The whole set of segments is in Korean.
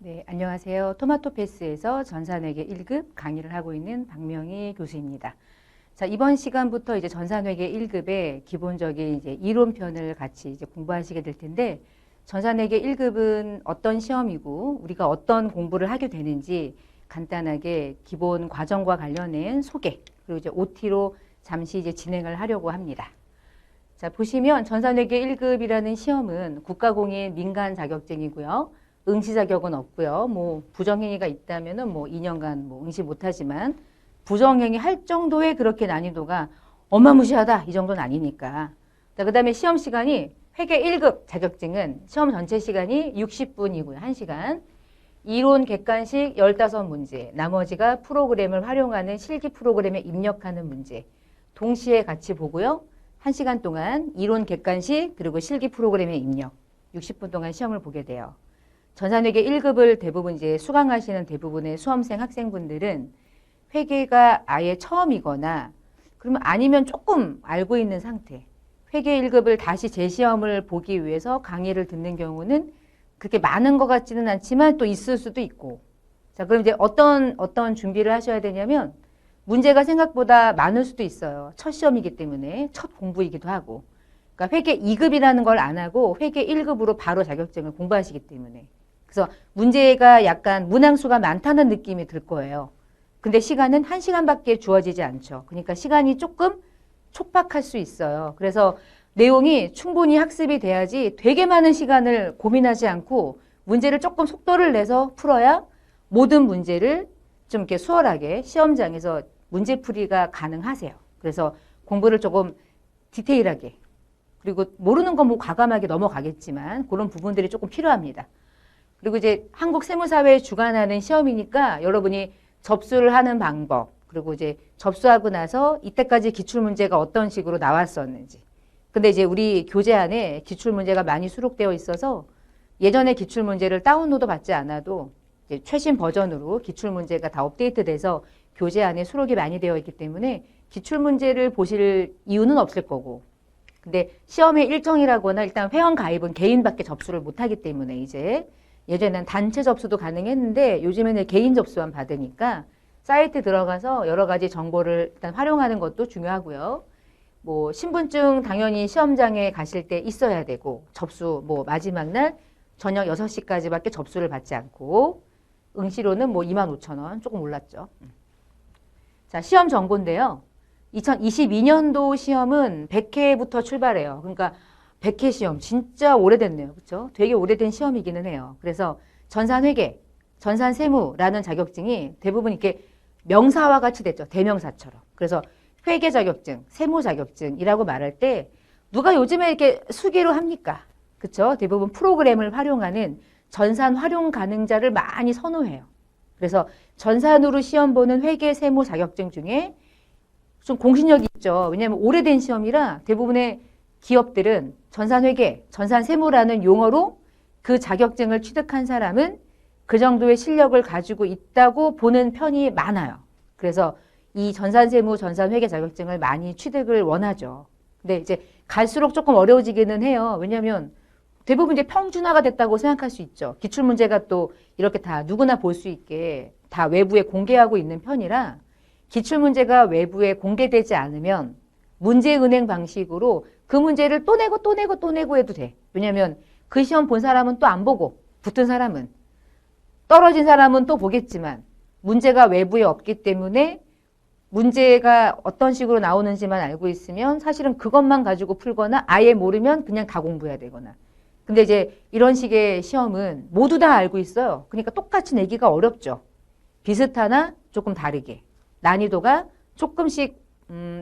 네, 안녕하세요. 토마토패스에서 전산회계 1급 강의를 하고 있는 박명희 교수입니다. 자, 이번 시간부터 이제 전산회계 1급의 기본적인 이제 이론편을 같이 이제 공부하시게 될 텐데, 전산회계 1급은 어떤 시험이고 우리가 어떤 공부를 하게 되는지 간단하게 기본 과정과 관련된 소개, 그리고 이제 OT로 잠시 이제 진행을 하려고 합니다. 자, 보시면 전산회계 1급이라는 시험은 국가공인 민간 자격증이고요. 응시 자격은 없고요. 뭐 부정행위가 있다면은 뭐 2년간 뭐 응시 못하지만 부정행위 할 정도의 그렇게 난이도가 어마무시하다 이 정도는 아니니까. 자, 그다음에 시험 시간이 회계 1급 자격증은 시험 전체 시간이 60분이고요. 1시간. 이론 객관식 15문제, 나머지가 프로그램을 활용하는 실기 프로그램에 입력하는 문제. 동시에 같이 보고요. 1시간 동안 이론 객관식 그리고 실기 프로그램에 입력. 60분 동안 시험을 보게 돼요. 전산회계 1급을 대부분 이제 수강하시는 대부분의 수험생 학생분들은 회계가 아예 처음이거나 그러면 아니면 조금 알고 있는 상태. 회계 1급을 다시 재시험을 보기 위해서 강의를 듣는 경우는 그렇게 많은 것 같지는 않지만 또 있을 수도 있고. 자, 그럼 이제 어떤 준비를 하셔야 되냐면 문제가 생각보다 많을 수도 있어요. 첫 시험이기 때문에 첫 공부이기도 하고. 그러니까 회계 2급이라는 걸 안 하고 회계 1급으로 바로 자격증을 공부하시기 때문에. 그래서 문제가 약간 문항수가 많다는 느낌이 들 거예요. 근데 시간은 1시간밖에 주어지지 않죠. 그러니까 시간이 조금 촉박할 수 있어요. 그래서 내용이 충분히 학습이 돼야지 되게 많은 시간을 고민하지 않고 문제를 조금 속도를 내서 풀어야 모든 문제를 좀 이렇게 수월하게 시험장에서 문제풀이가 가능하세요. 그래서 공부를 조금 디테일하게 그리고 모르는 건 뭐 과감하게 넘어가겠지만 그런 부분들이 조금 필요합니다. 그리고 이제 한국 세무사회에 주관하는 시험이니까 여러분이 접수를 하는 방법, 그리고 이제 접수하고 나서 이때까지 기출문제가 어떤 식으로 나왔었는지. 근데 이제 우리 교재 안에 기출문제가 많이 수록되어 있어서 예전에 기출문제를 다운로드 받지 않아도 이제 최신 버전으로 기출문제가 다 업데이트돼서 교재 안에 수록이 많이 되어 있기 때문에 기출문제를 보실 이유는 없을 거고. 근데 시험의 일정이라거나 일단 회원 가입은 개인밖에 접수를 못하기 때문에 이제 예전에는 단체 접수도 가능했는데 요즘에는 개인 접수만 받으니까 사이트 들어가서 여러 가지 정보를 일단 활용하는 것도 중요하고요. 뭐 신분증 당연히 시험장에 가실 때 있어야 되고 접수 뭐 마지막 날 저녁 6시까지밖에 접수를 받지 않고 응시료는 뭐 25,000원 조금 올랐죠. 자, 시험 정보인데요. 2022년도 시험은 100회부터 출발해요. 그러니까 100회 시험 진짜 오래됐네요. 그렇죠? 되게 오래된 시험이기는 해요. 그래서 전산회계, 전산세무라는 자격증이 대부분 이렇게 명사와 같이 됐죠. 대명사처럼. 그래서 회계 자격증, 세무 자격증이라고 말할 때 누가 요즘에 이렇게 수기로 합니까? 그렇죠? 대부분 프로그램을 활용하는 전산 활용 가능자를 많이 선호해요. 그래서 전산으로 시험 보는 회계 세무 자격증 중에 좀 공신력이 있죠. 왜냐하면 오래된 시험이라 대부분의 기업들은 전산회계, 전산세무라는 용어로 그 자격증을 취득한 사람은 그 정도의 실력을 가지고 있다고 보는 편이 많아요. 그래서 이 전산세무, 전산회계 자격증을 많이 취득을 원하죠. 근데 이제 갈수록 조금 어려워지기는 해요. 왜냐하면 대부분 이제 평준화가 됐다고 생각할 수 있죠. 기출문제가 또 이렇게 다 누구나 볼 수 있게 다 외부에 공개하고 있는 편이라 기출문제가 외부에 공개되지 않으면 문제은행 방식으로 그 문제를 또 내고 또 내고 또 내고 해도 돼. 왜냐하면 그 시험 본 사람은 또 안 보고 붙은 사람은 떨어진 사람은 또 보겠지만 문제가 외부에 없기 때문에 문제가 어떤 식으로 나오는지만 알고 있으면 사실은 그것만 가지고 풀거나 아예 모르면 그냥 다 공부해야 되거나. 근데 이제 이런 식의 시험은 모두 다 알고 있어요. 그러니까 똑같이 내기가 어렵죠. 비슷하나 조금 다르게. 난이도가 조금씩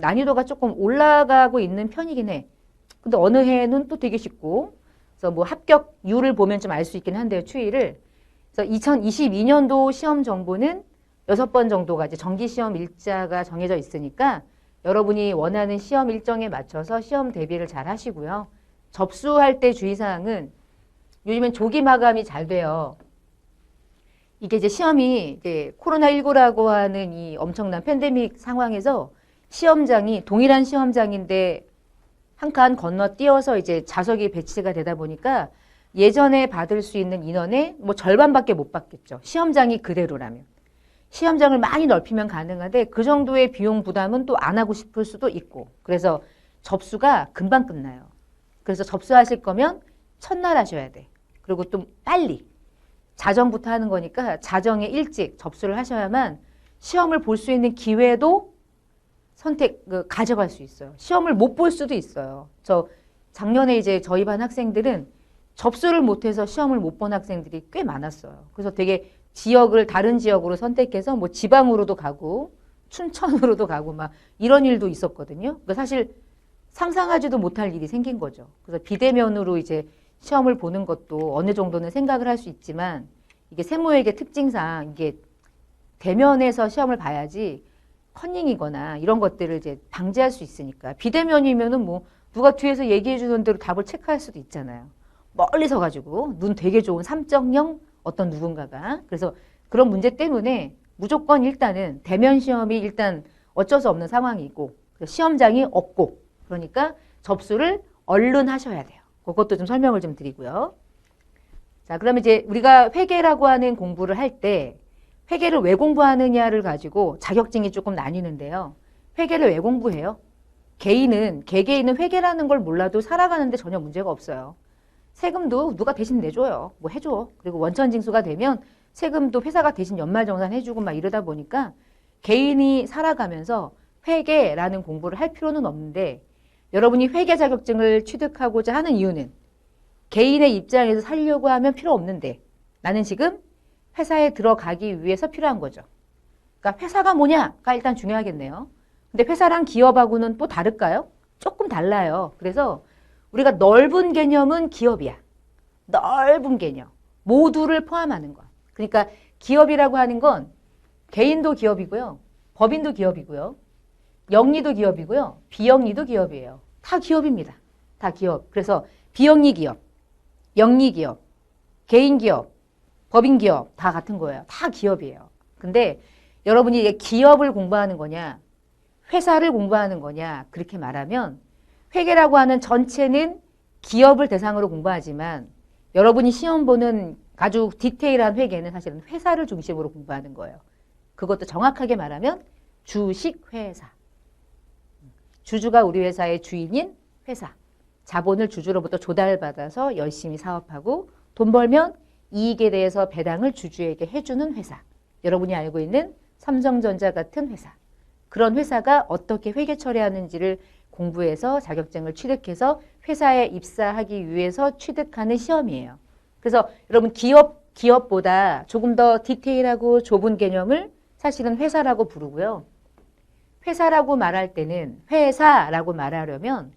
난이도가 조금 올라가고 있는 편이긴 해. 근데 어느 해는 또 되게 쉽고, 그래서 뭐 합격률을 보면 좀 알 수 있긴 한데요, 추이를. 그래서 2022년도 시험 정보는 6번 정도가 이제 정기시험 일자가 정해져 있으니까 여러분이 원하는 시험 일정에 맞춰서 시험 대비를 잘 하시고요. 접수할 때 주의사항은 요즘엔 조기 마감이 잘 돼요. 이게 이제 시험이 이제 코로나19라고 하는 이 엄청난 팬데믹 상황에서 시험장이 동일한 시험장인데 한 칸 건너뛰어서 이제 좌석이 배치가 되다 보니까 예전에 받을 수 있는 인원의 뭐 절반밖에 못 받겠죠. 시험장이 그대로라면. 시험장을 많이 넓히면 가능한데 그 정도의 비용 부담은 또 안 하고 싶을 수도 있고. 그래서 접수가 금방 끝나요. 그래서 접수하실 거면 첫날 하셔야 돼. 그리고 또 빨리. 자정부터 하는 거니까 자정에 일찍 접수를 하셔야만 시험을 볼 수 있는 기회도 가져갈 수 있어요. 시험을 못 볼 수도 있어요. 작년에 이제 저희 반 학생들은 접수를 못해서 시험을 못 본 학생들이 꽤 많았어요. 그래서 되게 다른 지역으로 선택해서 뭐 지방으로도 가고 춘천으로도 가고 막 이런 일도 있었거든요. 그러니까 사실 상상하지도 못할 일이 생긴 거죠. 그래서 비대면으로 이제 시험을 보는 것도 어느 정도는 생각을 할 수 있지만 이게 세무회계 특징상 이게 대면에서 시험을 봐야지 커닝이거나 이런 것들을 이제 방지할 수 있으니까 비대면이면은 뭐 누가 뒤에서 얘기해 주는 대로 답을 체크할 수도 있잖아요. 멀리 서가지고 눈 되게 좋은 3.0 어떤 누군가가. 그래서 그런 문제 때문에 무조건 일단은 대면 시험이 일단 어쩔 수 없는 상황이고 시험장이 없고 그러니까 접수를 얼른 하셔야 돼요. 그것도 좀 설명을 좀 드리고요. 자, 그러면 이제 우리가 회계라고 하는 공부를 할 때 회계를 왜 공부하느냐를 가지고 자격증이 조금 나뉘는데요. 회계를 왜 공부해요? 개개인은 회계라는 걸 몰라도 살아가는데 전혀 문제가 없어요. 세금도 누가 대신 내줘요. 뭐 해줘. 그리고 원천징수가 되면 세금도 회사가 대신 연말정산 해주고 막 이러다 보니까 개인이 살아가면서 회계라는 공부를 할 필요는 없는데 여러분이 회계 자격증을 취득하고자 하는 이유는 개인의 입장에서 살려고 하면 필요 없는데 나는 지금 회사에 들어가기 위해서 필요한 거죠. 그러니까 회사가 뭐냐가 일단 중요하겠네요. 근데 회사랑 기업하고는 또 다를까요? 조금 달라요. 그래서 우리가 넓은 개념은 기업이야. 넓은 개념. 모두를 포함하는 것. 그러니까 기업이라고 하는 건 개인도 기업이고요. 법인도 기업이고요. 영리도 기업이고요. 비영리도 기업이에요. 다 기업입니다. 다 기업. 그래서 비영리 기업, 영리 기업, 개인 기업, 법인 기업 다 같은 거예요. 다 기업이에요. 근데 여러분이 이게 기업을 공부하는 거냐, 회사를 공부하는 거냐 그렇게 말하면 회계라고 하는 전체는 기업을 대상으로 공부하지만 여러분이 시험 보는 아주 디테일한 회계는 사실은 회사를 중심으로 공부하는 거예요. 그것도 정확하게 말하면 주식회사. 주주가 우리 회사의 주인인 회사. 자본을 주주로부터 조달받아서 열심히 사업하고 돈 벌면 이익에 대해서 배당을 주주에게 해주는 회사. 여러분이 알고 있는 삼성전자 같은 회사. 그런 회사가 어떻게 회계 처리하는지를 공부해서 자격증을 취득해서 회사에 입사하기 위해서 취득하는 시험이에요. 그래서 여러분 기업보다 조금 더 디테일하고 좁은 개념을 사실은 회사라고 부르고요. 회사라고 말할 때는 회사라고 말하려면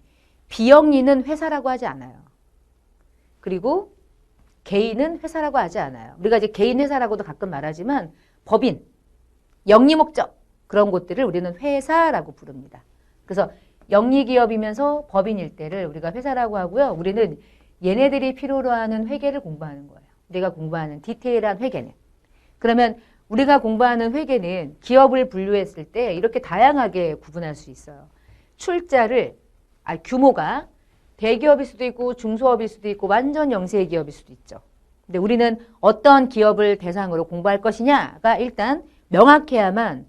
비영리는 회사라고 하지 않아요. 그리고 개인은 회사라고 하지 않아요. 우리가 이제 개인 회사라고도 가끔 말하지만 법인, 영리 목적 그런 곳들을 우리는 회사라고 부릅니다. 그래서 영리기업이면서 법인일 때를 우리가 회사라고 하고요. 우리는 얘네들이 필요로 하는 회계를 공부하는 거예요. 우리가 공부하는 디테일한 회계는. 그러면 우리가 공부하는 회계는 기업을 분류했을 때 이렇게 다양하게 구분할 수 있어요. 규모가 대기업일 수도 있고 중소업일 수도 있고 완전 영세 기업일 수도 있죠. 근데 우리는 어떤 기업을 대상으로 공부할 것이냐가 일단 명확해야만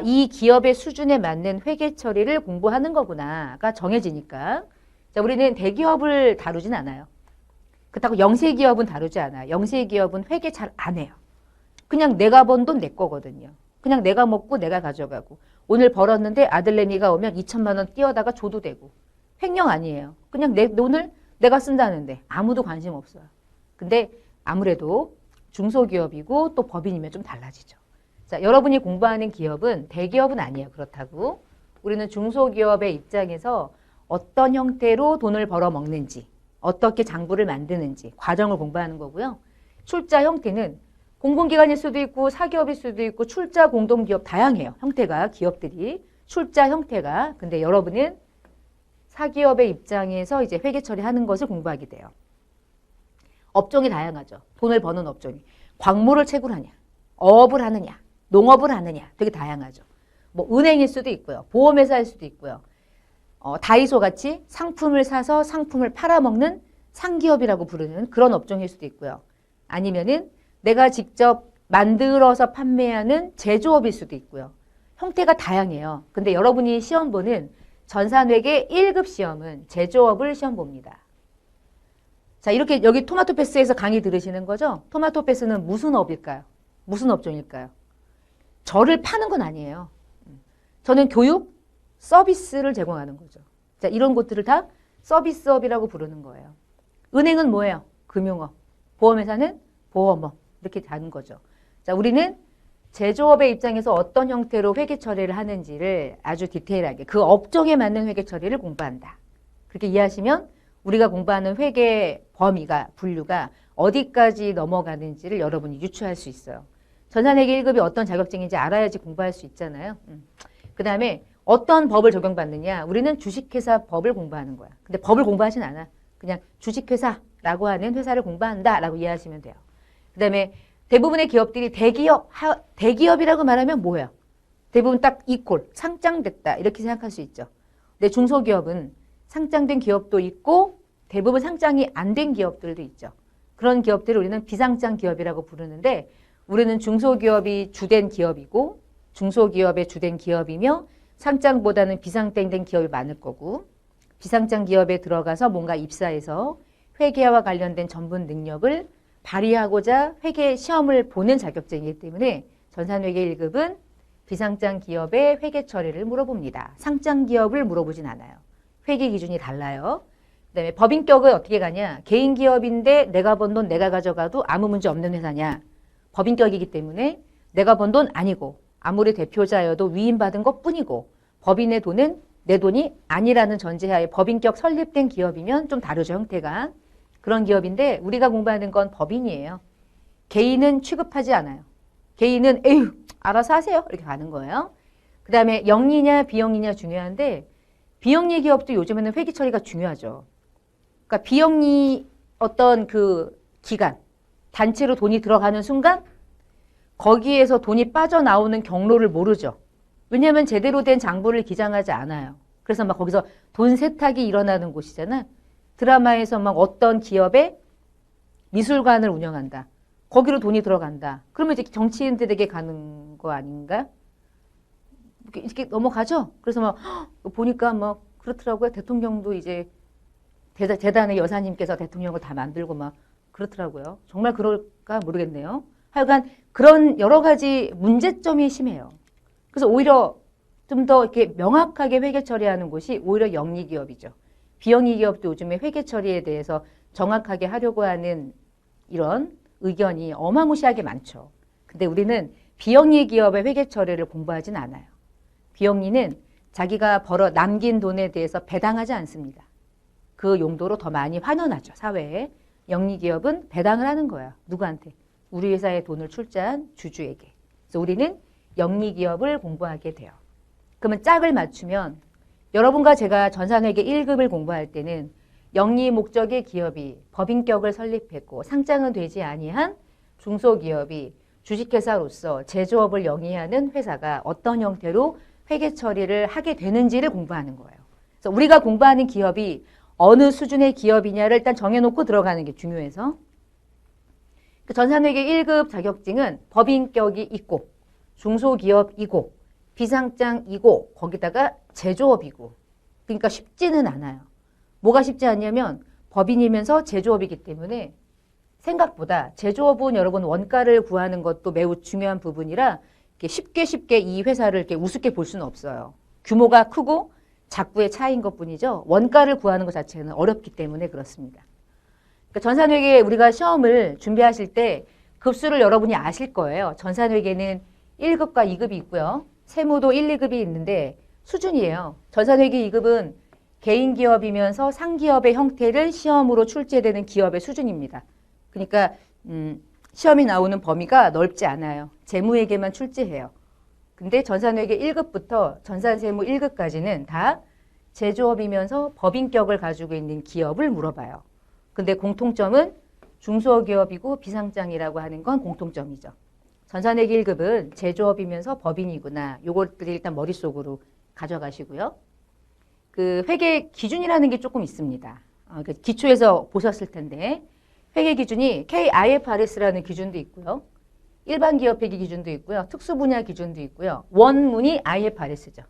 이 기업의 수준에 맞는 회계 처리를 공부하는 거구나가 정해지니까 자, 우리는 대기업을 다루진 않아요. 그렇다고 영세 기업은 다루지 않아요. 영세 기업은 회계 잘 안 해요. 그냥 내가 번 돈 내 거거든요. 그냥 내가 먹고 내가 가져가고 오늘 벌었는데 아들내미가 오면 2천만 원 띄어다가 줘도 되고 횡령 아니에요. 그냥 내 돈을 내가 쓴다는데 아무도 관심 없어요. 근데 아무래도 중소기업이고 또 법인이면 좀 달라지죠. 자, 여러분이 공부하는 기업은 대기업은 아니에요. 그렇다고. 우리는 중소기업의 입장에서 어떤 형태로 돈을 벌어 먹는지, 어떻게 장부를 만드는지 과정을 공부하는 거고요. 출자 형태는 공공기관일 수도 있고 사기업일 수도 있고 출자 공동기업 다양해요. 형태가 기업들이 출자 형태가. 근데 여러분은 사기업의 입장에서 이제 회계 처리하는 것을 공부하게 돼요. 업종이 다양하죠. 돈을 버는 업종이. 광물을 채굴하냐, 어업을 하느냐, 농업을 하느냐 되게 다양하죠. 뭐 은행일 수도 있고요. 보험회사일 수도 있고요. 다이소 같이 상품을 사서 상품을 팔아먹는 상기업이라고 부르는 그런 업종일 수도 있고요. 아니면은 내가 직접 만들어서 판매하는 제조업일 수도 있고요. 형태가 다양해요. 근데 여러분이 시험 보는 전산회계 1급 시험은 제조업을 시험 봅니다. 자, 이렇게 여기 토마토 패스에서 강의 들으시는 거죠? 토마토 패스는 무슨 업일까요? 무슨 업종일까요? 저를 파는 건 아니에요. 저는 교육, 서비스를 제공하는 거죠. 자, 이런 것들을 다 서비스업이라고 부르는 거예요. 은행은 뭐예요? 금융업. 보험회사는 보험업. 이렇게 다는 거죠. 자, 우리는 제조업의 입장에서 어떤 형태로 회계 처리를 하는지를 아주 디테일하게 그 업종에 맞는 회계 처리를 공부한다. 그렇게 이해하시면 우리가 공부하는 회계 범위가 분류가 어디까지 넘어가는지를 여러분이 유추할 수 있어요. 전산회계 1급이 어떤 자격증인지 알아야지 공부할 수 있잖아요. 그 다음에 어떤 법을 적용받느냐. 우리는 주식회사 법을 공부하는 거야. 근데 법을 공부하진 않아. 그냥 주식회사라고 하는 회사를 공부한다라고 이해하시면 돼요. 그 다음에 대부분의 기업들이 대기업이라고 말하면 뭐예요? 대부분 딱 이퀄, 상장됐다 이렇게 생각할 수 있죠. 근데 중소기업은 상장된 기업도 있고 대부분 상장이 안 된 기업들도 있죠. 그런 기업들을 우리는 비상장 기업이라고 부르는데 우리는 중소기업이 주된 기업이고 중소기업의 주된 기업이며 상장보다는 비상장된 기업이 많을 거고 비상장 기업에 들어가서 뭔가 입사해서 회계와 관련된 전문 능력을 발휘하고자 회계 시험을 보는 자격증이기 때문에 전산회계 1급은 비상장 기업의 회계 처리를 물어봅니다. 상장 기업을 물어보진 않아요. 회계 기준이 달라요. 그다음에 법인격은 어떻게 가냐. 개인 기업인데 내가 번 돈 내가 가져가도 아무 문제 없는 회사냐. 법인격이기 때문에 내가 번 돈 아니고 아무리 대표자여도 위임받은 것뿐이고 법인의 돈은 내 돈이 아니라는 전제하에 법인격 설립된 기업이면 좀 다르죠, 형태가. 그런 기업인데 우리가 공부하는 건 법인이에요. 개인은 취급하지 않아요. 개인은 에휴 알아서 하세요 이렇게 가는 거예요. 그 다음에 영리냐 비영리냐 중요한데 비영리 기업도 요즘에는 회계 처리가 중요하죠. 그러니까 비영리 어떤 그 기간 단체로 돈이 들어가는 순간 거기에서 돈이 빠져나오는 경로를 모르죠. 왜냐하면 제대로 된 장부를 기장하지 않아요. 그래서 막 거기서 돈 세탁이 일어나는 곳이잖아. 드라마에서 막 어떤 기업에 미술관을 운영한다. 거기로 돈이 들어간다. 그러면 이제 정치인들에게 가는 거 아닌가? 이렇게 넘어가죠. 그래서 막 보니까 막 그렇더라고요. 대통령도 이제 재단의 여사님께서 대통령을 다 만들고 막 그렇더라고요. 정말 그럴까 모르겠네요. 하여간 그런 여러 가지 문제점이 심해요. 그래서 오히려 좀 더 이렇게 명확하게 회계 처리하는 곳이 오히려 영리기업이죠. 비영리기업도 요즘에 회계 처리에 대해서 정확하게 하려고 하는 이런 의견이 어마무시하게 많죠. 근데 우리는 비영리 기업의 회계 처리를 공부하진 않아요. 비영리는 자기가 남긴 돈에 대해서 배당하지 않습니다. 그 용도로 더 많이 환원하죠, 사회에. 영리기업은 배당을 하는 거야. 누구한테? 우리 회사에 돈을 출자한 주주에게. 그래서 우리는 영리기업을 공부하게 돼요. 그러면 짝을 맞추면 여러분과 제가 전산회계 1급을 공부할 때는 영리 목적의 기업이 법인격을 설립했고 상장은 되지 아니한 중소기업이 주식회사로서 제조업을 영위하는 회사가 어떤 형태로 회계 처리를 하게 되는지를 공부하는 거예요. 그래서 우리가 공부하는 기업이 어느 수준의 기업이냐를 일단 정해놓고 들어가는 게 중요해서 전산회계 1급 자격증은 법인격이 있고 중소기업이고 비상장이고 거기다가 제조업이고 그러니까 쉽지는 않아요. 뭐가 쉽지 않냐면 법인이면서 제조업이기 때문에 생각보다 제조업은 여러분 원가를 구하는 것도 매우 중요한 부분이라 쉽게 이 회사를 이렇게 우습게 볼 수는 없어요. 규모가 크고 작부의 차이인 것뿐이죠. 원가를 구하는 것 자체는 어렵기 때문에 그렇습니다. 그러니까 전산회계 우리가 시험을 준비하실 때 급수를 여러분이 아실 거예요. 전산회계는 1급과 2급이 있고요. 세무도 1, 2급이 있는데 수준이에요. 전산회계 2급은 개인 기업이면서 상기업의 형태를 시험으로 출제되는 기업의 수준입니다. 그러니까 시험이 나오는 범위가 넓지 않아요. 재무회계만 출제해요. 근데 전산회계 1급부터 전산세무 1급까지는 다 제조업이면서 법인격을 가지고 있는 기업을 물어봐요. 근데 공통점은 중소기업이고 비상장이라고 하는 건 공통점이죠. 전산회계 1급은 제조업이면서 법인이구나. 요것들이 일단 머릿속으로 가져가시고요. 그 회계 기준이라는 게 조금 있습니다. 그러니까 기초에서 보셨을 텐데 회계 기준이 KIFRS라는 기준도 있고요. 일반 기업 회계 기준도 있고요. 특수 분야 기준도 있고요. 원문이 IFRS죠.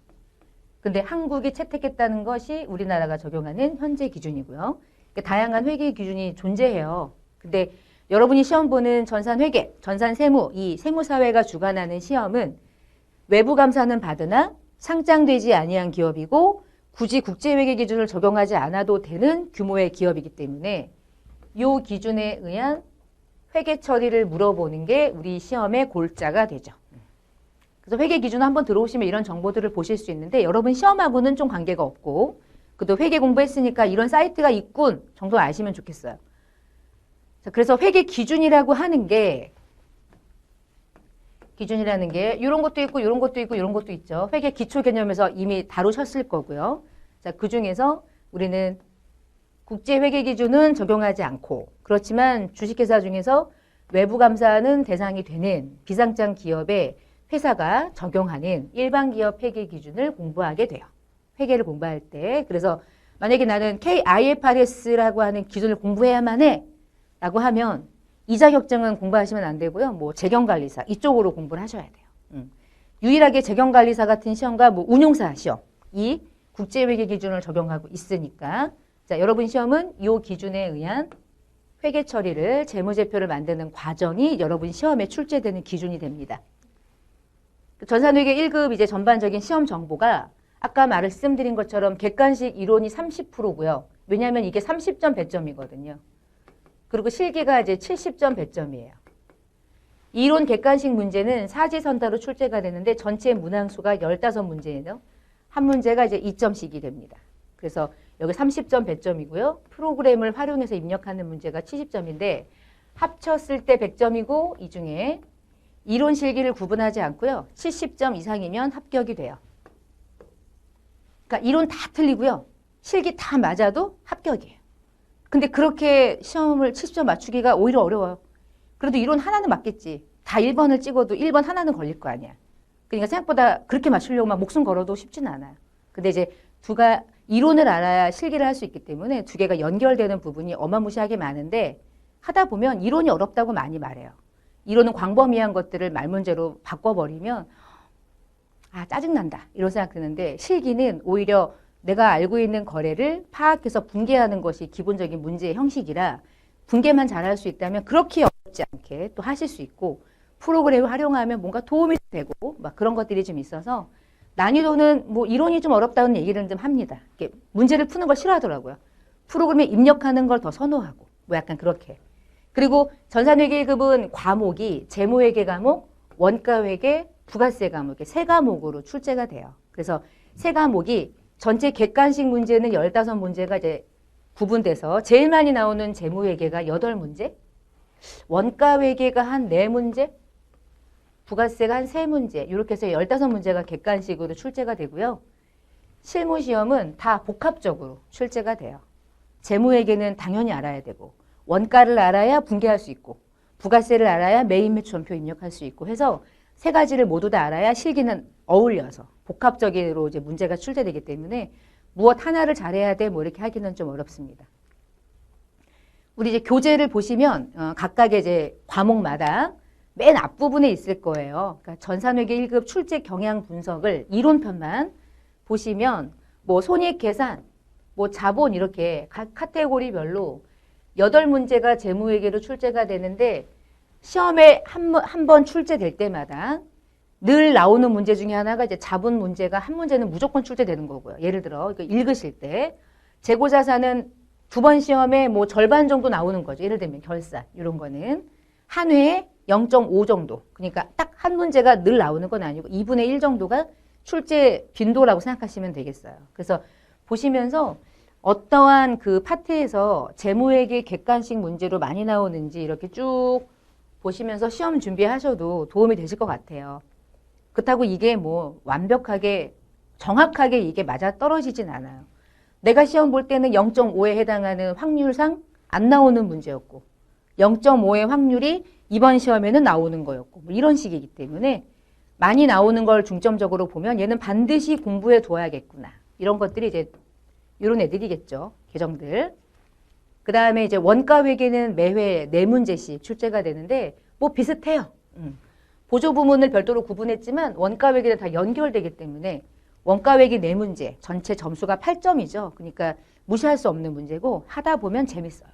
근데 한국이 채택했다는 것이 우리나라가 적용하는 현재 기준이고요. 그러니까 다양한 회계 기준이 존재해요. 근데 여러분이 시험 보는 전산회계, 전산세무, 이 세무사회가 주관하는 시험은 외부 감사는 받으나 상장되지 아니한 기업이고 굳이 국제회계 기준을 적용하지 않아도 되는 규모의 기업이기 때문에 이 기준에 의한 회계 처리를 물어보는 게 우리 시험의 골자가 되죠. 그래서 회계 기준 한번 들어오시면 이런 정보들을 보실 수 있는데 여러분 시험하고는 좀 관계가 없고 그래도 회계 공부했으니까 이런 사이트가 있군 정도 아시면 좋겠어요. 자, 그래서 회계 기준이라고 하는 게 이런 것도 있고 이런 것도 있고 이런 것도 있죠. 회계 기초 개념에서 이미 다루셨을 거고요. 자, 그중에서 우리는 국제회계 기준은 적용하지 않고 그렇지만 주식회사 중에서 외부 감사는 대상이 되는 비상장 기업의 회사가 적용하는 일반 기업 회계 기준을 공부하게 돼요. 회계를 공부할 때. 그래서 만약에 나는 KIFRS라고 하는 기준을 공부해야만 해 라고 하면 이 자격증은 공부하시면 안 되고요. 뭐 재경관리사 이쪽으로 공부를 하셔야 돼요. 유일하게 재경관리사 같은 시험과 뭐 운용사 시험 이 국제회계 기준을 적용하고 있으니까 자, 여러분 시험은 이 기준에 의한 회계 처리를 재무제표를 만드는 과정이 여러분 시험에 출제되는 기준이 됩니다. 전산회계 1급 이제 전반적인 시험 정보가 아까 말씀드린 것처럼 객관식 이론이 30%고요. 왜냐하면 이게 30점 배점이거든요. 그리고 실기가 이제 70점 배점이에요. 이론 객관식 문제는 사지선다로 출제가 되는데 전체 문항수가 15문제예요. 한 문제가 이제 2점씩이 됩니다. 그래서 여기 30점 배점이고요. 프로그램을 활용해서 입력하는 문제가 70점인데 합쳤을 때 100점이고 이 중에 이론 실기를 구분하지 않고요. 70점 이상이면 합격이 돼요. 그러니까 이론 다 틀리고요. 실기 다 맞아도 합격이에요. 근데 그렇게 시험을 70점 맞추기가 오히려 어려워요. 그래도 이론 하나는 맞겠지. 다 1번을 찍어도 1번 하나는 걸릴 거 아니야. 그러니까 생각보다 그렇게 맞추려고 막 목숨 걸어도 쉽지는 않아요. 근데 이제 이론을 알아야 실기를 할 수 있기 때문에 두 개가 연결되는 부분이 어마무시하게 많은데 하다 보면 이론이 어렵다고 많이 말해요. 이론은 광범위한 것들을 말문제로 바꿔버리면 짜증난다 이런 생각 드는데 실기는 오히려 내가 알고 있는 거래를 파악해서 분계하는 것이 기본적인 문제의 형식이라 분계만 잘할 수 있다면 그렇게 어렵지 않게 또 하실 수 있고 프로그램을 활용하면 뭔가 도움이 되고 막 그런 것들이 좀 있어서 난이도는 뭐 이론이 좀 어렵다는 얘기를 좀 합니다. 이렇게 문제를 푸는 걸 싫어하더라고요. 프로그램에 입력하는 걸 더 선호하고 뭐 약간 그렇게. 그리고 전산회계 1급은 과목이 재무회계 과목, 원가회계, 부가세 과목 이렇게 세 과목으로 출제가 돼요. 그래서 세 과목이 전체 객관식 문제는 15문제가 이제 구분돼서 제일 많이 나오는 재무회계가 8문제, 원가회계가 한 4문제, 부가세가 한 3문제 이렇게 해서 15문제가 객관식으로 출제가 되고요. 실무시험은 다 복합적으로 출제가 돼요. 재무회계는 당연히 알아야 되고 원가를 알아야 분계할 수 있고 부가세를 알아야 매입 매출원표 입력할 수 있고 해서 세 가지를 모두 다 알아야 실기는 어울려서 복합적으로 이제 문제가 출제되기 때문에 무엇 하나를 잘해야 돼 뭐 이렇게 하기는 좀 어렵습니다. 우리 이제 교재를 보시면 각각의 이제 과목마다 맨 앞부분에 있을 거예요. 그러니까 전산회계 1급 출제 경향 분석을 이론편만 보시면 뭐 손익 계산, 뭐 자본 이렇게 각 카테고리별로 8문제가 재무회계로 출제가 되는데 시험에 한 번 출제될 때마다 늘 나오는 문제 중에 하나가 이제 자본 문제가 한 문제는 무조건 출제되는 거고요. 예를 들어 읽으실 때 재고자산은 2번 시험에 뭐 절반 정도 나오는 거죠. 예를 들면 결산 이런 거는 한 회에 0.5 정도. 그러니까 딱 한 문제가 늘 나오는 건 아니고 2분의 1 정도가 출제 빈도라고 생각하시면 되겠어요. 그래서 보시면서 어떠한 그 파트에서 재무회계 객관식 문제로 많이 나오는지 이렇게 쭉 보시면서 시험 준비하셔도 도움이 되실 것 같아요. 그렇다고 이게 뭐 완벽하게 정확하게 이게 맞아 떨어지진 않아요. 내가 시험 볼 때는 0.5에 해당하는 확률상 안 나오는 문제였고 0.5의 확률이 이번 시험에는 나오는 거였고 뭐 이런 식이기 때문에 많이 나오는 걸 중점적으로 보면 얘는 반드시 공부해 둬야겠구나. 이런 것들이 이제 이런 애들이겠죠. 계정들. 그 다음에 이제 원가 회계는 매회 4문제씩 출제가 되는데 뭐 비슷해요. 보조 부문을 별도로 구분했지만 원가 회계는 다 연결되기 때문에 원가 회계 4문제, 전체 점수가 8점이죠. 그러니까 무시할 수 없는 문제고 하다 보면 재밌어요.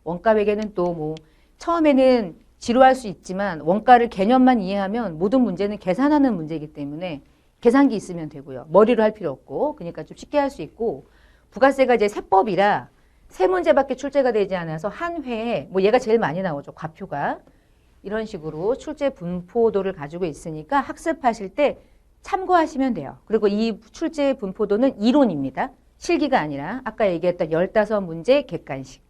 원가 회계는 또 뭐 처음에는 지루할 수 있지만 원가를 개념만 이해하면 모든 문제는 계산하는 문제이기 때문에 계산기 있으면 되고요. 머리로 할 필요 없고 그러니까 좀 쉽게 할 수 있고 부가세가 이제 세법이라 3문제밖에 출제가 되지 않아서 한 회에 뭐 얘가 제일 많이 나오죠. 과표가. 이런 식으로 출제 분포도를 가지고 있으니까 학습하실 때 참고하시면 돼요. 그리고 이 출제 분포도는 이론입니다. 실기가 아니라 아까 얘기했던 15문제 객관식.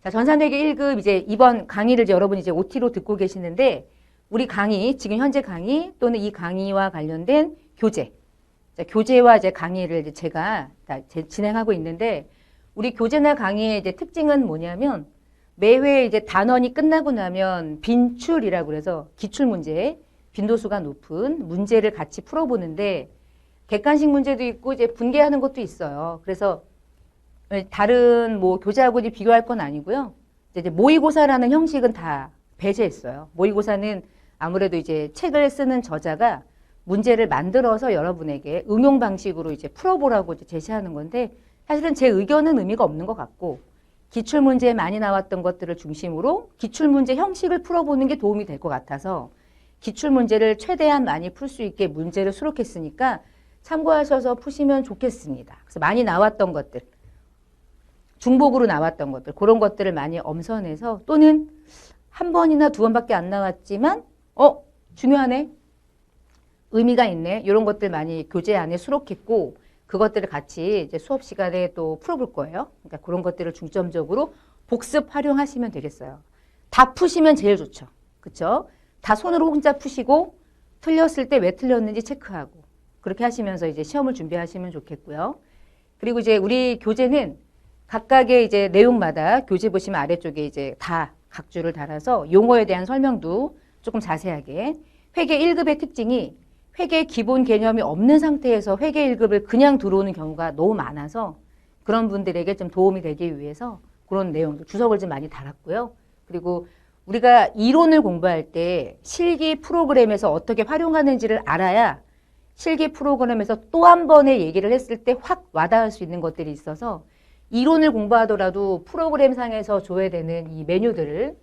자, 전산회계 1급 이제 이번 강의를 이제 여러분이 이제 OT로 듣고 계시는데 우리 강의, 지금 현재 강의 또는 이 강의와 관련된 교재. 자, 교재와 이제 강의를 이제 제가 진행하고 있는데 우리 교재나 강의의 이제 특징은 뭐냐면 매회 이제 단원이 끝나고 나면 빈출이라고 그래서 기출문제, 빈도수가 높은 문제를 같이 풀어보는데 객관식 문제도 있고 이제 분개하는 것도 있어요. 그래서 다른 뭐 교재하고 비교할 건 아니고요. 이제 모의고사라는 형식은 다 배제했어요. 모의고사는 아무래도 이제 책을 쓰는 저자가 문제를 만들어서 여러분에게 응용 방식으로 이제 풀어보라고 이제 제시하는 건데 사실은 제 의견은 의미가 없는 것 같고 기출문제에 많이 나왔던 것들을 중심으로 기출문제 형식을 풀어보는 게 도움이 될 것 같아서 기출문제를 최대한 많이 풀 수 있게 문제를 수록했으니까 참고하셔서 푸시면 좋겠습니다. 그래서 많이 나왔던 것들, 중복으로 나왔던 것들, 그런 것들을 많이 엄선해서 또는 한 번이나 2번밖에 안 나왔지만 중요하네, 의미가 있네, 이런 것들 많이 교재 안에 수록했고 그것들을 같이 이제 수업 시간에 또 풀어볼 거예요. 그러니까 그런 것들을 중점적으로 복습 활용하시면 되겠어요. 다 푸시면 제일 좋죠. 그렇죠? 다 손으로 혼자 푸시고 틀렸을 때 왜 틀렸는지 체크하고 그렇게 하시면서 이제 시험을 준비하시면 좋겠고요. 그리고 이제 우리 교재는 각각의 이제 내용마다 교재 보시면 아래쪽에 이제 다 각주를 달아서 용어에 대한 설명도 조금 자세하게 회계 1급의 특징이 회계 기본 개념이 없는 상태에서 회계 1급을 그냥 들어오는 경우가 너무 많아서 그런 분들에게 좀 도움이 되기 위해서 그런 내용들 주석을 좀 많이 달았고요. 그리고 우리가 이론을 공부할 때 실기 프로그램에서 어떻게 활용하는지를 알아야 실기 프로그램에서 또 한 번의 얘기를 했을 때 확 와닿을 수 있는 것들이 있어서 이론을 공부하더라도 프로그램 상에서 줘야 되는 이 메뉴들을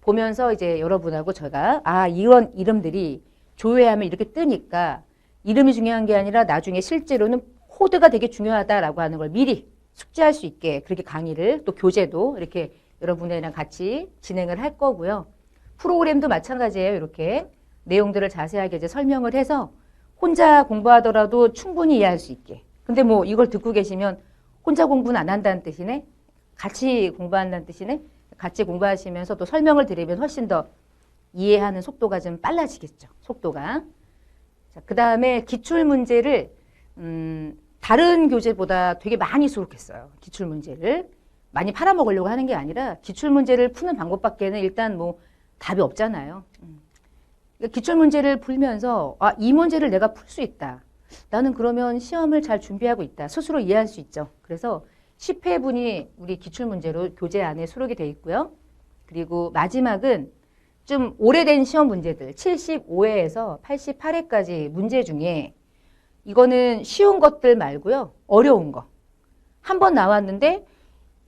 보면서 이제 여러분하고 제가 이런 이름들이 조회하면 이렇게 뜨니까 이름이 중요한 게 아니라 나중에 실제로는 코드가 되게 중요하다라고 하는 걸 미리 숙지할 수 있게 그렇게 강의를 또 교재도 이렇게 여러분이랑 같이 진행을 할 거고요. 프로그램도 마찬가지예요. 이렇게 내용들을 자세하게 이제 설명을 해서 혼자 공부하더라도 충분히 이해할 수 있게. 근데 뭐 이걸 듣고 계시면 혼자 공부는 안 한다는 뜻이네? 같이 공부한다는 뜻이네? 같이 공부하시면서 또 설명을 드리면 훨씬 더 이해하는 속도가 좀 빨라지겠죠. 속도가. 자, 그 다음에 기출문제를 다른 교재보다 되게 많이 수록했어요. 기출문제를. 많이 팔아먹으려고 하는 게 아니라 기출문제를 푸는 방법밖에는 일단 뭐 답이 없잖아요. 기출문제를 풀면서 이 문제를 내가 풀 수 있다. 나는 그러면 시험을 잘 준비하고 있다. 스스로 이해할 수 있죠. 그래서 10회분이 우리 기출문제로 교재 안에 수록이 되어 있고요. 그리고 마지막은 좀 오래된 시험 문제들 75회에서 88회까지 문제 중에 이거는 쉬운 것들 말고요. 어려운 거. 한 번 나왔는데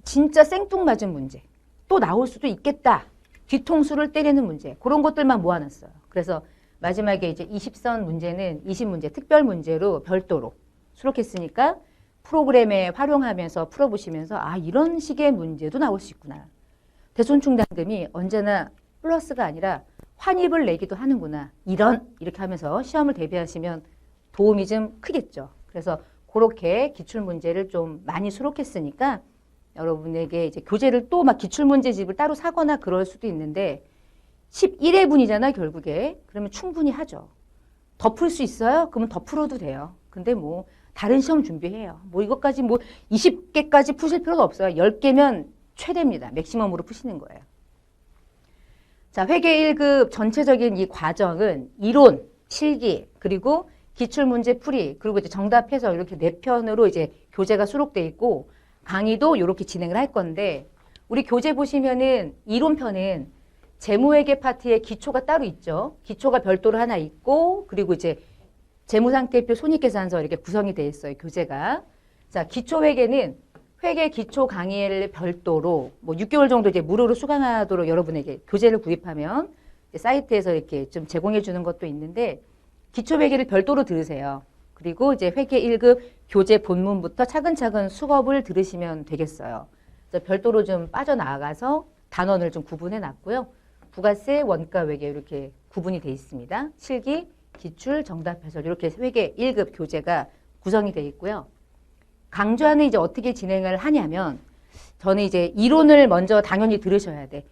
진짜 생뚱맞은 문제. 또 나올 수도 있겠다. 뒤통수를 때리는 문제. 그런 것들만 모아놨어요. 그래서 마지막에 이제 20선 문제는 20문제 특별 문제로 별도로 수록했으니까 프로그램에 활용하면서 풀어보시면서 이런 식의 문제도 나올 수 있구나. 대손충당금이 언제나 플러스가 아니라 환입을 내기도 하는구나. 이렇게 하면서 시험을 대비하시면 도움이 좀 크겠죠. 그래서 그렇게 기출문제를 좀 많이 수록했으니까 여러분에게 이제 교재를 또 막 기출문제집을 따로 사거나 그럴 수도 있는데 11회분이잖아 결국에. 그러면 충분히 하죠. 더 풀 수 있어요? 그러면 더 풀어도 돼요. 근데 뭐 다른 시험 준비해요. 뭐 이것까지 뭐 20개까지 푸실 필요가 없어요. 10개면 최대입니다. 맥시멈으로 푸시는 거예요. 자, 회계 1급 전체적인 이 과정은 이론, 실기, 그리고 기출문제 풀이, 그리고 이제 정답 해서 이렇게 4편으로 이제 교재가 수록돼 있고 강의도 이렇게 진행을 할 건데 우리 교재 보시면은 이론편은 재무회계 파트에 기초가 따로 있죠. 기초가 별도로 하나 있고 그리고 이제 재무상태표 손익계산서 이렇게 구성이 되어 있어요. 교재가. 자, 기초회계는 회계 기초 강의를 별도로 뭐 6개월 정도 이제 무료로 수강하도록 여러분에게 교재를 구입하면 사이트에서 이렇게 좀 제공해 주는 것도 있는데 기초회계를 별도로 들으세요. 그리고 이제 회계 1급 교재 본문부터 차근차근 수업을 들으시면 되겠어요. 그래서 별도로 좀 빠져나가서 단원을 좀 구분해 놨고요. 부가세, 원가 회계 이렇게 구분이 돼 있습니다. 실기, 기출, 정답 해설 이렇게 회계 1급 교재가 구성이 돼 있고요. 강좌는 이제 어떻게 진행을 하냐면 저는 이제 이론을 먼저 당연히 들으셔야 돼.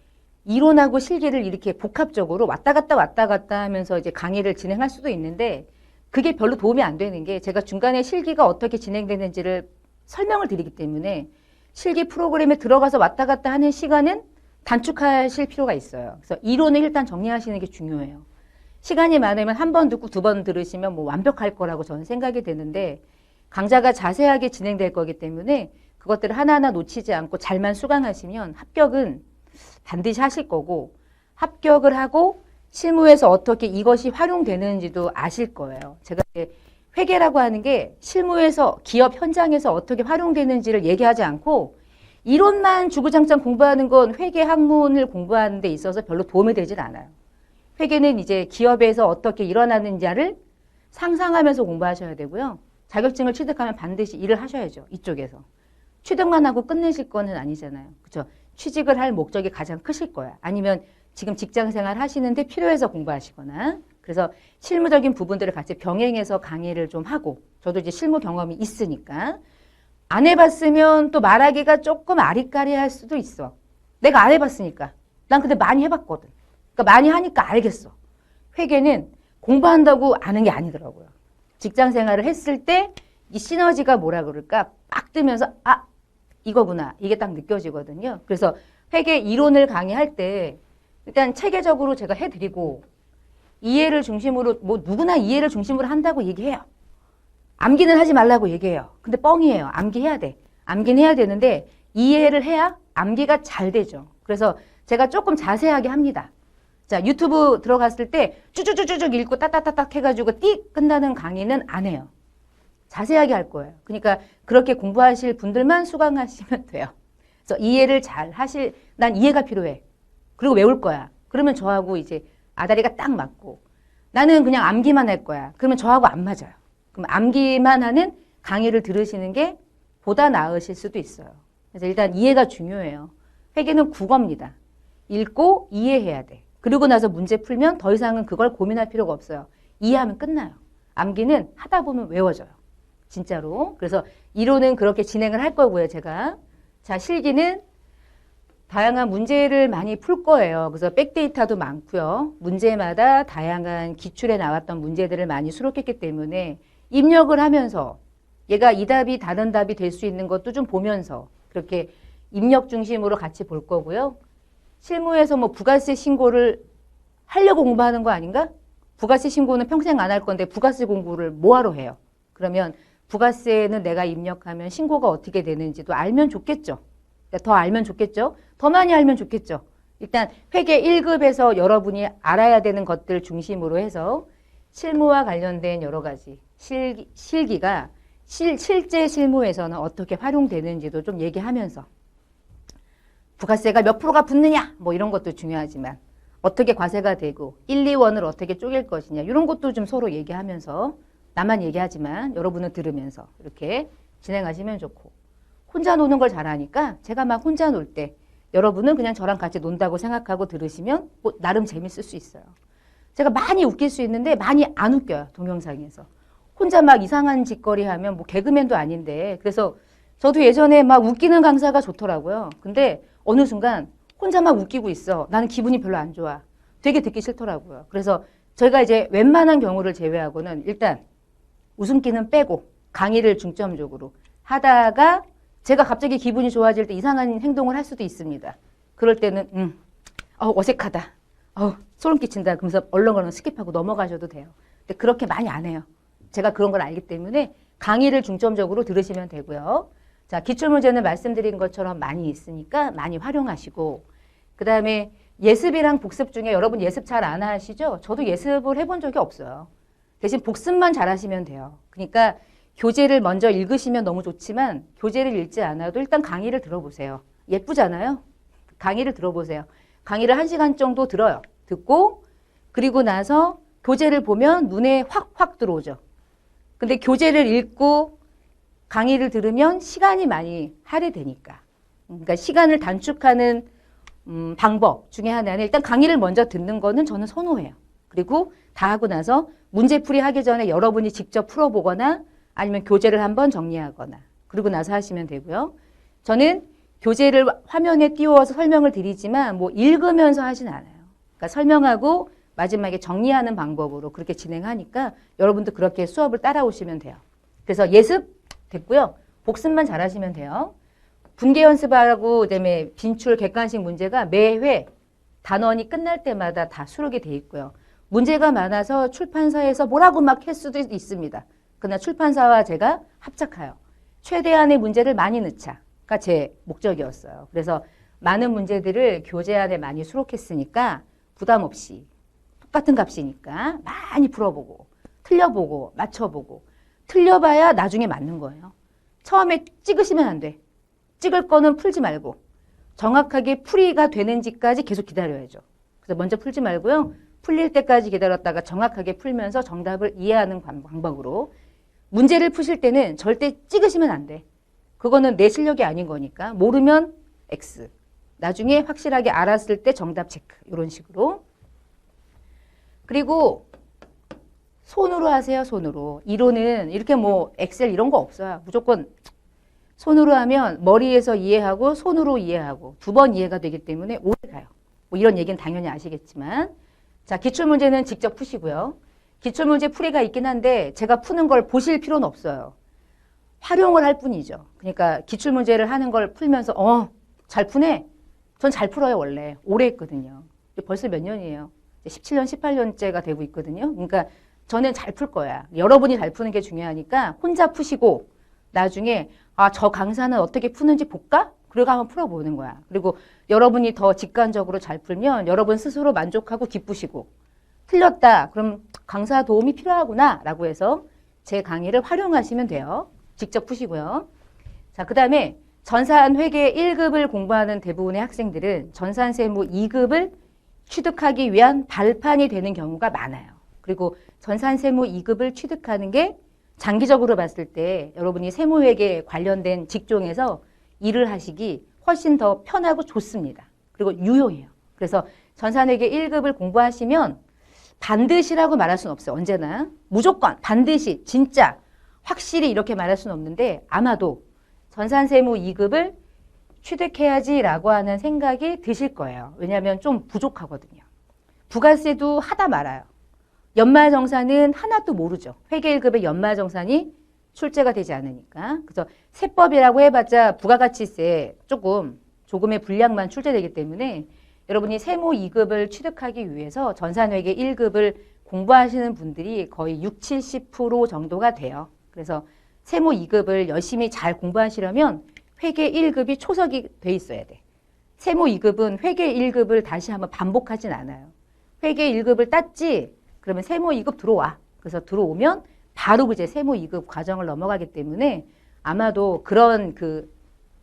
이론하고 실기를 이렇게 복합적으로 왔다 갔다 하면서 이제 강의를 진행할 수도 있는데 그게 별로 도움이 안 되는 게 제가 중간에 실기가 어떻게 진행되는지를 설명을 드리기 때문에 실기 프로그램에 들어가서 왔다 갔다 하는 시간은 단축하실 필요가 있어요. 그래서 이론을 일단 정리하시는 게 중요해요. 시간이 많으면 한 번 듣고 두 번 들으시면 뭐 완벽할 거라고 저는 생각이 되는데 강좌가 자세하게 진행될 거기 때문에 그것들을 하나하나 놓치지 않고 잘만 수강하시면 합격은 반드시 하실 거고 합격을 하고 실무에서 어떻게 이것이 활용되는지도 아실 거예요. 제가 회계라고 하는 게 실무에서 기업 현장에서 어떻게 활용되는지를 얘기하지 않고 이론만 주구장창 공부하는 건 회계 학문을 공부하는 데 있어서 별로 도움이 되질 않아요. 회계는 이제 기업에서 어떻게 일어나는지를 상상하면서 공부하셔야 되고요. 자격증을 취득하면 반드시 일을 하셔야죠. 이쪽에서. 취득만 하고 끝내실 거는 아니잖아요. 그렇죠? 취직을 할 목적이 가장 크실 거야. 아니면 지금 직장 생활 하시는데 필요해서 공부하시거나. 그래서 실무적인 부분들을 같이 병행해서 강의를 좀 하고 저도 이제 실무 경험이 있으니까 안 해봤으면 또 말하기가 조금 아리까리할 수도 있어. 내가 안 해봤으니까. 난 근데 많이 해봤거든. 그러니까 많이 하니까 알겠어. 회계는 공부한다고 아는 게 아니더라고요. 직장 생활을 했을 때 이 시너지가 뭐라 그럴까 빡 뜨면서 아 이거구나 이게 딱 느껴지거든요. 그래서 회계 이론을 강의할 때 일단 체계적으로 제가 해드리고 이해를 중심으로 뭐 누구나 이해를 중심으로 한다고 얘기해요. 암기는 하지 말라고 얘기해요. 근데 뻥이에요. 암기해야 돼. 암기는 해야 되는데 이해를 해야 암기가 잘 되죠. 그래서 제가 조금 자세하게 합니다. 자, 유튜브 들어갔을 때 쭈쭈쭈쭈 읽고 따따따딱 해가지고 띡 끝나는 강의는 안 해요. 자세하게 할 거예요. 그러니까 그렇게 공부하실 분들만 수강하시면 돼요. 그래서 이해를 잘 난 이해가 필요해. 그리고 외울 거야. 그러면 저하고 이제 아다리가 딱 맞고 나는 그냥 암기만 할 거야. 그러면 저하고 안 맞아요. 그럼 암기만 하는 강의를 들으시는 게 보다 나으실 수도 있어요. 그래서 일단 이해가 중요해요. 회계는 국어입니다. 읽고 이해해야 돼. 그리고 나서 문제 풀면 더 이상은 그걸 고민할 필요가 없어요. 이해하면 끝나요. 암기는 하다 보면 외워져요. 진짜로. 그래서 이론은 그렇게 진행을 할 거고요, 제가. 자, 실기는 다양한 문제를 많이 풀 거예요. 그래서 백데이터도 많고요. 문제마다 다양한 기출에 나왔던 문제들을 많이 수록했기 때문에 입력을 하면서 얘가 이 답이 다른 답이 될 수 있는 것도 좀 보면서 그렇게 입력 중심으로 같이 볼 거고요. 실무에서 뭐 부가세 신고를 하려고 공부하는 거 아닌가? 부가세 신고는 평생 안 할 건데 부가세 공부를 뭐하러 해요? 그러면 부가세는 내가 입력하면 신고가 어떻게 되는지도 알면 좋겠죠. 더 알면 좋겠죠. 더 많이 알면 좋겠죠. 일단 회계 1급에서 여러분이 알아야 되는 것들 중심으로 해서 실무와 관련된 여러 가지 실기가 실제 실무에서는 어떻게 활용되는지도 좀 얘기하면서 부가세가 몇 프로가 붙느냐 뭐 이런 것도 중요하지만 어떻게 과세가 되고 1, 2원을 어떻게 쪼갤 것이냐 이런 것도 좀 서로 얘기하면서 나만 얘기하지만 여러분은 들으면서 이렇게 진행하시면 좋고 혼자 노는 걸 잘하니까 제가 막 혼자 놀 때 여러분은 그냥 저랑 같이 논다고 생각하고 들으시면 뭐 나름 재밌을 수 있어요. 제가 많이 웃길 수 있는데 많이 안 웃겨요. 동영상에서. 혼자 막 이상한 짓거리 하면 뭐 개그맨도 아닌데 그래서 저도 예전에 막 웃기는 강사가 좋더라고요. 근데 어느 순간 혼자 막 웃기고 있어. 나는 기분이 별로 안 좋아. 되게 듣기 싫더라고요. 그래서 저희가 이제 웬만한 경우를 제외하고는 일단 웃음기는 빼고 강의를 중점적으로 하다가 제가 갑자기 기분이 좋아질 때 이상한 행동을 할 수도 있습니다. 그럴 때는 어색하다. 소름 끼친다. 그러면서 얼렁얼렁 스킵하고 넘어가셔도 돼요. 근데 그렇게 많이 안 해요. 제가 그런 걸 알기 때문에 강의를 중점적으로 들으시면 되고요. 자, 기출문제는 말씀드린 것처럼 많이 있으니까 많이 활용하시고, 그 다음에 예습이랑 복습 중에 여러분 예습 잘 안 하시죠? 저도 예습을 해본 적이 없어요. 대신 복습만 잘 하시면 돼요. 그러니까 교재를 먼저 읽으시면 너무 좋지만 교재를 읽지 않아도 일단 강의를 들어보세요. 예쁘잖아요? 강의를 들어보세요. 강의를 1시간 정도 들어요. 듣고 그리고 나서 교재를 보면 눈에 확 들어오죠. 근데 교재를 읽고 강의를 들으면 시간이 많이 할애되니까. 그러니까 시간을 단축하는 방법 중에 하나는 일단 강의를 먼저 듣는 거는 저는 선호해요. 그리고 다 하고 나서 문제풀이 하기 전에 여러분이 직접 풀어보거나 아니면 교재를 한번 정리하거나 그러고 나서 하시면 되고요. 저는 교재를 화면에 띄워서 설명을 드리지만 뭐 읽으면서 하진 않아요. 그러니까 설명하고 마지막에 정리하는 방법으로 그렇게 진행하니까 여러분도 그렇게 수업을 따라오시면 돼요. 그래서 예습 됐고요. 복습만 잘하시면 돼요. 분계 연습하고 그다음에 빈출 객관식 문제가 매회 단원이 끝날 때마다 다 수록이 돼 있고요. 문제가 많아서 출판사에서 뭐라고 막 할 수도 있습니다. 그러나 출판사와 제가 합작하여 최대한의 문제를 많이 넣자가 제 목적이었어요. 그래서 많은 문제들을 교재 안에 많이 수록했으니까 부담 없이 똑같은 값이니까 많이 풀어보고 틀려보고 맞춰보고 틀려봐야 나중에 맞는 거예요. 처음에 찍으시면 안 돼. 찍을 거는 풀지 말고 정확하게 풀이가 되는지까지 계속 기다려야죠. 그래서 먼저 풀지 말고요. 풀릴 때까지 기다렸다가 정확하게 풀면서 정답을 이해하는 방법으로 문제를 푸실 때는 절대 찍으시면 안 돼. 그거는 내 실력이 아닌 거니까 모르면 X. 나중에 확실하게 알았을 때 정답 체크. 이런 식으로. 그리고 손으로 하세요. 손으로. 이론은 이렇게 뭐 엑셀 이런 거 없어요. 무조건 손으로 하면 머리에서 이해하고 손으로 이해하고 2번 이해가 되기 때문에 오래 가요. 뭐 이런 얘기는 당연히 아시겠지만 자, 기출문제는 직접 푸시고요. 기출문제 풀이가 있긴 한데 제가 푸는 걸 보실 필요는 없어요. 활용을 할 뿐이죠. 그러니까 기출문제를 하는 걸 풀면서 잘 푸네? 전 잘 풀어요 원래. 오래 했거든요. 벌써 몇 년이에요. 17년, 18년째가 되고 있거든요. 그러니까 저는 잘 풀 거야. 여러분이 잘 푸는 게 중요하니까 혼자 푸시고 나중에 저 강사는 어떻게 푸는지 볼까? 그리고 한번 풀어보는 거야. 그리고 여러분이 더 직관적으로 잘 풀면 여러분 스스로 만족하고 기쁘시고 틀렸다. 그럼 강사 도움이 필요하구나 라고 해서 제 강의를 활용하시면 돼요. 직접 푸시고요. 자, 그 다음에 전산회계 1급을 공부하는 대부분의 학생들은 전산세무 2급을 취득하기 위한 발판이 되는 경우가 많아요. 그리고 전산세무 2급을 취득하는 게 장기적으로 봤을 때 여러분이 세무회계 관련된 직종에서 일을 하시기 훨씬 더 편하고 좋습니다. 그리고 유효해요. 그래서 전산회계 1급을 공부하시면 반드시라고 말할 수는 없어요. 언제나. 무조건, 반드시, 진짜, 확실히 이렇게 말할 수는 없는데 아마도 전산세무 2급을 취득해야지라고 하는 생각이 드실 거예요. 왜냐하면 좀 부족하거든요. 부가세도 하다 말아요. 연말정산은 하나도 모르죠. 회계 1급의 연말정산이 출제가 되지 않으니까. 그래서 세법이라고 해봤자 부가가치세 조금의 분량만 출제되기 때문에 여러분이 세무 2급을 취득하기 위해서 전산회계 1급을 공부하시는 분들이 거의 60, 70% 정도가 돼요. 그래서 세무 2급을 열심히 잘 공부하시려면 회계 1급이 초석이 돼 있어야 돼. 세무 2급은 회계 1급을 다시 한번 반복하진 않아요. 회계 1급을 땄지? 그러면 세무 2급 들어와. 그래서 들어오면 바로 이제 세무 2급 과정을 넘어가기 때문에 아마도 그런 그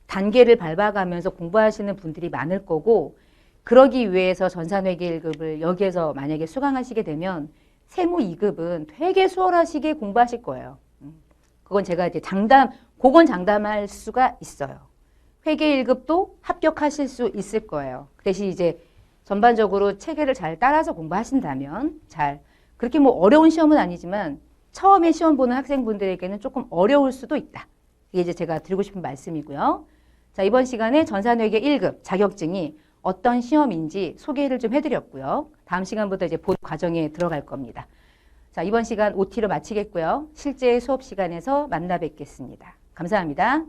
단계를 밟아가면서 공부하시는 분들이 많을 거고 그러기 위해서 전산회계 1급을 여기에서 만약에 수강하시게 되면 세무 2급은 되게 수월하시게 공부하실 거예요. 그건 제가 이제 그건 장담할 수가 있어요. 회계 1급도 합격하실 수 있을 거예요. 그 대신 이제 전반적으로 체계를 잘 따라서 공부하신다면 그렇게 뭐 어려운 시험은 아니지만 처음에 시험 보는 학생분들에게는 조금 어려울 수도 있다. 이게 이제 제가 드리고 싶은 말씀이고요. 자, 이번 시간에 전산회계 1급 자격증이 어떤 시험인지 소개를 좀 해드렸고요. 다음 시간부터 이제 본 과정에 들어갈 겁니다. 자, 이번 시간 OT로 마치겠고요. 실제 수업 시간에서 만나 뵙겠습니다. 감사합니다.